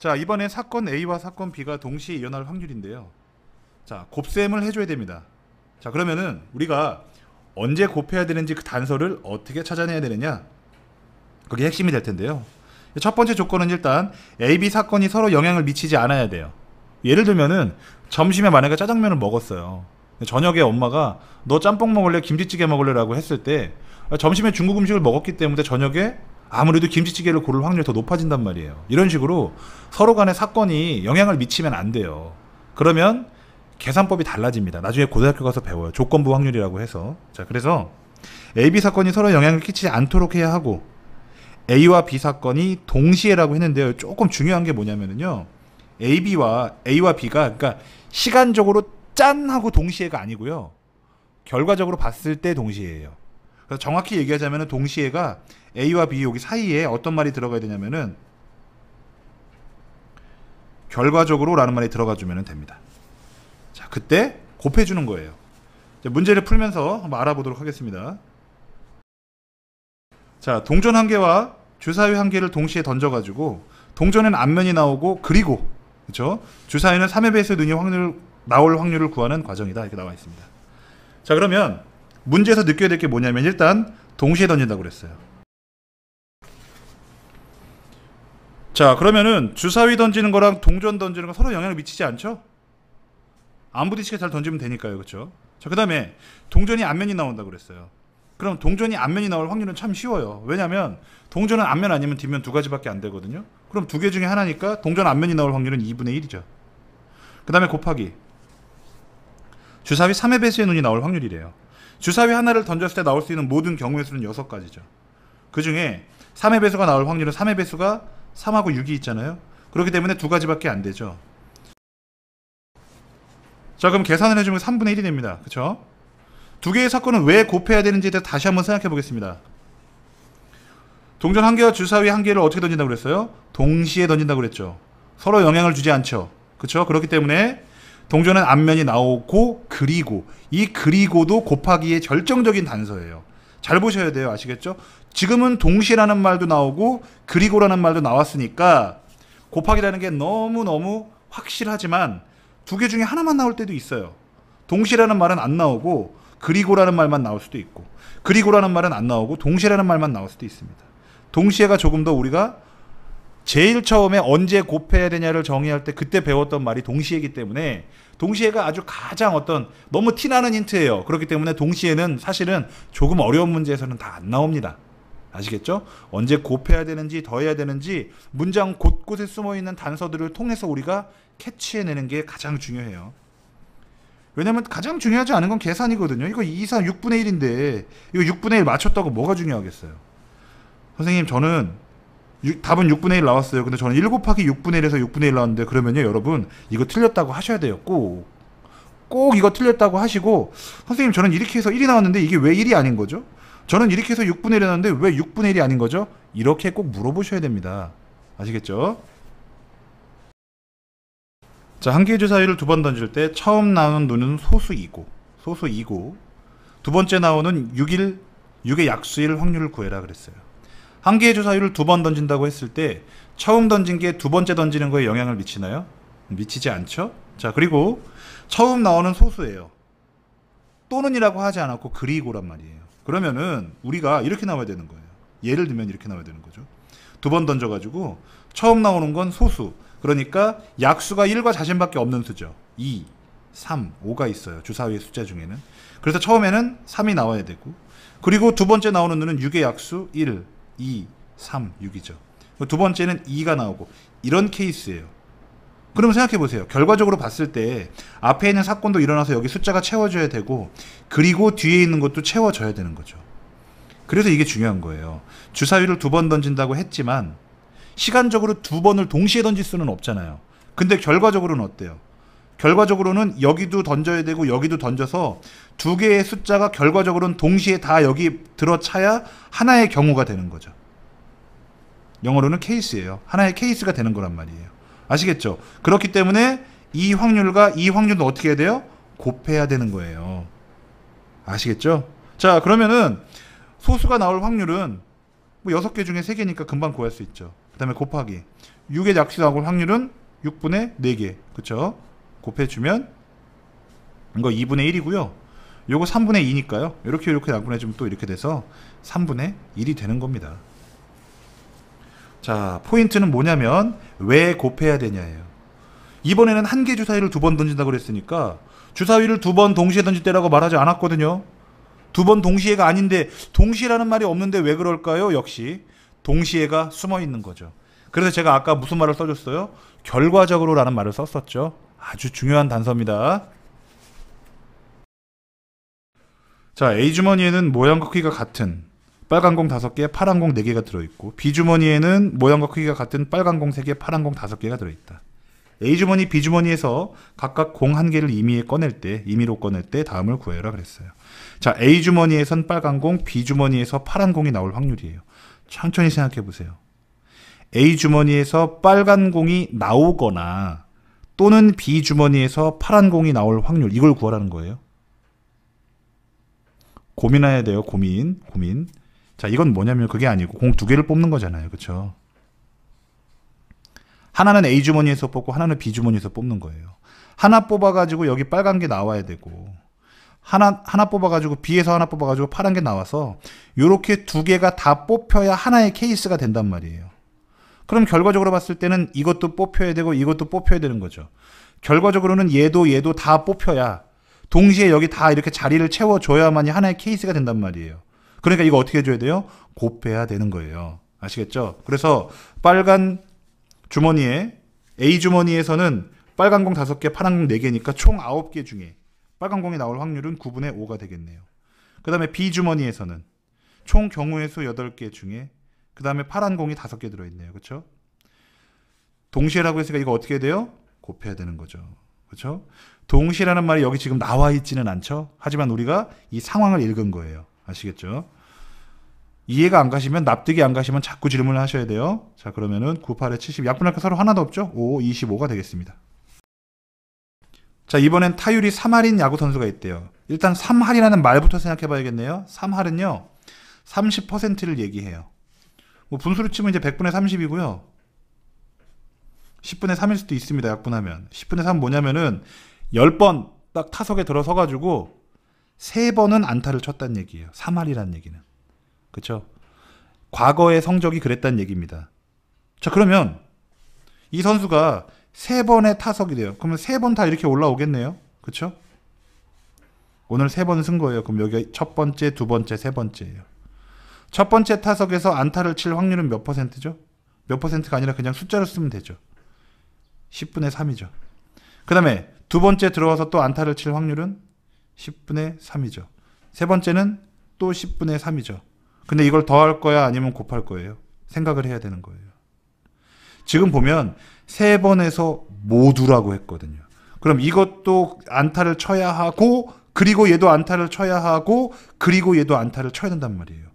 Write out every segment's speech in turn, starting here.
자, 이번에 사건 A와 사건 B가 동시에 일어날 확률인데요. 자, 곱셈을 해줘야 됩니다. 자, 그러면은 우리가 언제 곱해야 되는지 그 단서를 어떻게 찾아내야 되느냐, 그게 핵심이 될 텐데요. 첫 번째 조건은 일단 A, B 사건이 서로 영향을 미치지 않아야 돼요. 예를 들면은 점심에 만약에 짜장면을 먹었어요. 저녁에 엄마가 너 짬뽕 먹을래 김치찌개 먹을래 라고 했을 때 점심에 중국 음식을 먹었기 때문에 저녁에 아무래도 김치찌개를 고를 확률이 더 높아진단 말이에요. 이런 식으로 서로 간의 사건이 영향을 미치면 안 돼요. 그러면 계산법이 달라집니다. 나중에 고등학교 가서 배워요. 조건부 확률이라고 해서. 자, 그래서 A, B 사건이 서로 영향을 끼치지 않도록 해야 하고, A와 B 사건이 동시에라고 했는데요. 조금 중요한 게 뭐냐면요. A와 B가 그러니까 시간적으로 짠 하고 동시에가 아니고요. 결과적으로 봤을 때 동시에예요. 그래서 정확히 얘기하자면 동시에가 A와 B 여기 사이에 어떤 말이 들어가야 되냐면은 결과적으로 라는 말이 들어가 주면 됩니다. 자, 그때 곱해주는 거예요. 자, 문제를 풀면서 한번 알아보도록 하겠습니다. 자, 동전 한 개와 주사위 한 개를 동시에 던져가지고 동전엔 앞면이 나오고, 그리고 그렇죠? 주사위는 3의 배수의 눈이 나올 확률을 구하는 과정이다, 이렇게 나와 있습니다. 자, 그러면 문제에서 느껴야 될 게 뭐냐면 일단 동시에 던진다고 그랬어요. 자, 그러면은 주사위 던지는 거랑 동전 던지는 거 서로 영향을 미치지 않죠? 안 부딪히게 잘 던지면 되니까요. 그렇죠? 자, 그 다음에 동전이 앞면이 나온다고 그랬어요. 그럼 동전이 앞면이 나올 확률은 참 쉬워요. 왜냐면 동전은 앞면 아니면 뒷면 두 가지밖에 안 되거든요. 그럼 두 개 중에 하나니까 동전 앞면이 나올 확률은 2분의 1이죠. 그 다음에 곱하기 주사위 3의 배수의 눈이 나올 확률이래요. 주사위 하나를 던졌을 때 나올 수 있는 모든 경우의 수는 6가지죠. 그 중에 3의 배수가 나올 확률은 3의 배수가 3하고 6이 있잖아요. 그렇기 때문에 두 가지밖에 안 되죠. 자, 그럼 계산을 해주면 3분의 1이 됩니다. 그쵸? 두 개의 사건은 왜 곱해야 되는지에 대해서 다시 한번 생각해 보겠습니다. 동전 한 개와 주사위 한 개를 어떻게 던진다고 그랬어요? 동시에 던진다고 그랬죠. 서로 영향을 주지 않죠. 그쵸? 그렇기 때문에 동전은 앞면이 나오고, 그리고 이 그리고도 곱하기의 결정적인 단서예요. 잘 보셔야 돼요. 아시겠죠? 지금은 동시라는 말도 나오고 그리고라는 말도 나왔으니까 곱하기라는 게 너무너무 확실하지만 두 개 중에 하나만 나올 때도 있어요. 동시라는 말은 안 나오고 그리고라는 말만 나올 수도 있고, 그리고라는 말은 안 나오고 동시라는 말만 나올 수도 있습니다. 동시에가 조금 더 우리가 제일 처음에 언제 곱해야 되냐를 정의할 때 그때 배웠던 말이 동시에이기 때문에 동시에가 아주 가장 너무 티나는 힌트예요. 그렇기 때문에 동시에는 사실은 조금 어려운 문제에서는 다 안 나옵니다. 아시겠죠? 언제 곱해야 되는지 더해야 되는지 문장 곳곳에 숨어있는 단서들을 통해서 우리가 캐치해내는 게 가장 중요해요. 왜냐면 가장 중요하지 않은 건 계산이거든요. 이거 2, 4, 6분의 1인데 이거 6분의 1 맞췄다고 뭐가 중요하겠어요? 선생님, 저는 답은 6분의 1 나왔어요. 근데 저는 1 곱하기 6분의 1에서 6분의 1 나왔는데, 그러면요 여러분 이거 틀렸다고 하셔야 돼요. 꼭 이거 틀렸다고 하시고, 선생님 저는 이렇게 해서 1이 나왔는데 이게 왜 1이 아닌 거죠? 저는 이렇게 해서 6분의 1이 나왔는데 왜 6분의 1이 아닌 거죠? 이렇게 꼭 물어보셔야 됩니다. 아시겠죠? 자, 한 개의 주사위를 두 번 던질 때 처음 나오는 눈은 소수이고 두 번째 나오는 6의 약수일 확률을 구해라 그랬어요. 한 개의 주사위를 두 번 던진다고 했을 때 처음 던진 게 두 번째 던지는 거에 영향을 미치나요? 미치지 않죠? 자, 그리고 처음 나오는 소수예요. 또는이라고 하지 않았고 그리고란 말이에요. 그러면은 우리가 이렇게 나와야 되는 거예요. 예를 들면 이렇게 나와야 되는 거죠. 두 번 던져가지고 처음 나오는 건 소수, 그러니까 약수가 1과 자신밖에 없는 수죠. 2, 3, 5가 있어요. 주사위의 숫자 중에는. 그래서 처음에는 3이 나와야 되고, 그리고 두 번째 나오는 눈은 6의 약수 1, 2, 3, 6이죠. 두 번째는 2가 나오고, 이런 케이스예요. 그러면 생각해 보세요. 결과적으로 봤을 때 앞에 있는 사건도 일어나서 여기 숫자가 채워져야 되고, 그리고 뒤에 있는 것도 채워져야 되는 거죠. 그래서 이게 중요한 거예요. 주사위를 두 번 던진다고 했지만 시간적으로 두 번을 동시에 던질 수는 없잖아요. 근데 결과적으로는 어때요? 결과적으로는 여기도 던져야 되고 여기도 던져서 두 개의 숫자가 결과적으로는 동시에 다 여기 들어차야 하나의 경우가 되는 거죠. 영어로는 케이스예요. 하나의 케이스가 되는 거란 말이에요. 아시겠죠? 그렇기 때문에 이 확률과 이 확률도 어떻게 해야 돼요? 곱해야 되는 거예요. 아시겠죠? 자, 그러면은 소수가 나올 확률은 뭐 6개 중에 3개니까 금방 구할 수 있죠. 그 다음에 곱하기 6의 약수 나올 확률은 6분의 4개. 그쵸? 곱해주면 이거 2분의 1이고요. 요거 3분의 2니까요. 이렇게 나분해주면 또 이렇게 돼서 3분의 1이 되는 겁니다. 자, 포인트는 뭐냐면 왜 곱해야 되냐예요. 이번에는 한 개 주사위를 두 번 던진다고 그랬으니까 주사위를 두 번 동시에 던질 때라고 말하지 않았거든요. 두 번 동시에가 아닌데 동시에라는 말이 없는데 왜 그럴까요? 역시 동시에가 숨어 있는 거죠. 그래서 제가 아까 무슨 말을 써줬어요? 결과적으로 라는 말을 썼었죠. 아주 중요한 단서입니다. 자, A주머니에는 모양과 크기가 같은 빨간 공 5개, 파란 공 4개가 들어있고 B주머니에는 모양과 크기가 같은 빨간 공 3개, 파란 공 5개가 들어있다. A주머니, B주머니에서 각각 공 1개를 임의로 꺼낼 때 다음을 구해라 그랬어요. 자, A주머니에선 빨간 공, B주머니에서 파란 공이 나올 확률이에요. 천천히 생각해 보세요. A주머니에서 빨간 공이 나오거나 또는 B주머니에서 파란 공이 나올 확률, 이걸 구하라는 거예요. 고민해야 돼요. 고민. 자, 이건 뭐냐면 그게 아니고 공 2개를 뽑는 거잖아요. 그쵸? 하나는 A주머니에서 뽑고 하나는 B주머니에서 뽑는 거예요. 하나 뽑아가지고 여기 빨간 게 나와야 되고 하나 뽑아가지고 B에서 하나 뽑아가지고 파란 게 나와서 요렇게 2개가 다 뽑혀야 하나의 케이스가 된단 말이에요. 그럼 결과적으로 봤을 때는 이것도 뽑혀야 되고 이것도 뽑혀야 되는 거죠. 결과적으로는 얘도 다 뽑혀야 동시에 여기 다 이렇게 자리를 채워줘야만이 하나의 케이스가 된단 말이에요. 그러니까 이거 어떻게 해줘야 돼요? 곱해야 되는 거예요. 아시겠죠? 그래서 빨간 주머니에 A주머니에서는 빨간 공 5개, 파란 공 4개니까 총 9개 중에 빨간 공이 나올 확률은 9분의 5가 되겠네요. 그 다음에 B주머니에서는 총 경우의 수 8개 중에 그 다음에 파란 공이 5개 들어있네요. 그렇죠? 동시에라고 했으니까 이거 어떻게 돼요? 곱해야 되는 거죠. 그렇죠? 동시라는 말이 여기 지금 나와 있지는 않죠. 하지만 우리가 이 상황을 읽은 거예요. 아시겠죠? 이해가 안 가시면, 납득이 안 가시면 자꾸 질문을 하셔야 돼요. 자, 그러면은 9, 8에 70, 약분할 거 서로 하나도 없죠? 5, 25가 되겠습니다. 자, 이번엔 타율이 3할인 야구 선수가 있대요. 일단 3할이라는 말부터 생각해 봐야겠네요. 3할은요 30%를 얘기해요. 뭐 분수로 치면 이제 100분의 30이고요 10분의 3일 수도 있습니다. 약분하면 10분의 3 뭐냐면은 10번 딱 타석에 들어서 가지고 3번은 안타를 쳤다는 얘기예요. 3할이라는 얘기는. 그쵸? 과거의 성적이 그랬다는 얘기입니다. 자, 그러면 이 선수가 3번의 타석이 돼요. 그러면 3번 다 이렇게 올라오겠네요. 그쵸? 오늘 3번 쓴 거예요. 그럼 여기 첫 번째, 두 번째, 세 번째예요. 첫 번째 타석에서 안타를 칠 확률은 몇 %죠? 몇 %가 아니라 그냥 숫자를 쓰면 되죠. 10분의 3이죠. 그 다음에 두 번째 들어와서 또 안타를 칠 확률은 10분의 3이죠. 세 번째는 또 10분의 3이죠. 근데 이걸 더할 거야 아니면 곱할 거예요? 생각을 해야 되는 거예요. 지금 보면 3번에서 모두라고 했거든요. 그럼 이것도 안타를 쳐야 하고 그리고 얘도 안타를 쳐야 하고 그리고 얘도 안타를 쳐야 된단 말이에요.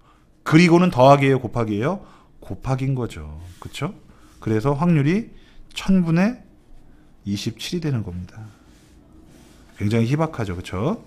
그리고는 더하기예요, 곱하기예요? 곱하기인 거죠. 그렇죠? 그래서 확률이 1000분의 27이 되는 겁니다. 굉장히 희박하죠. 그렇죠?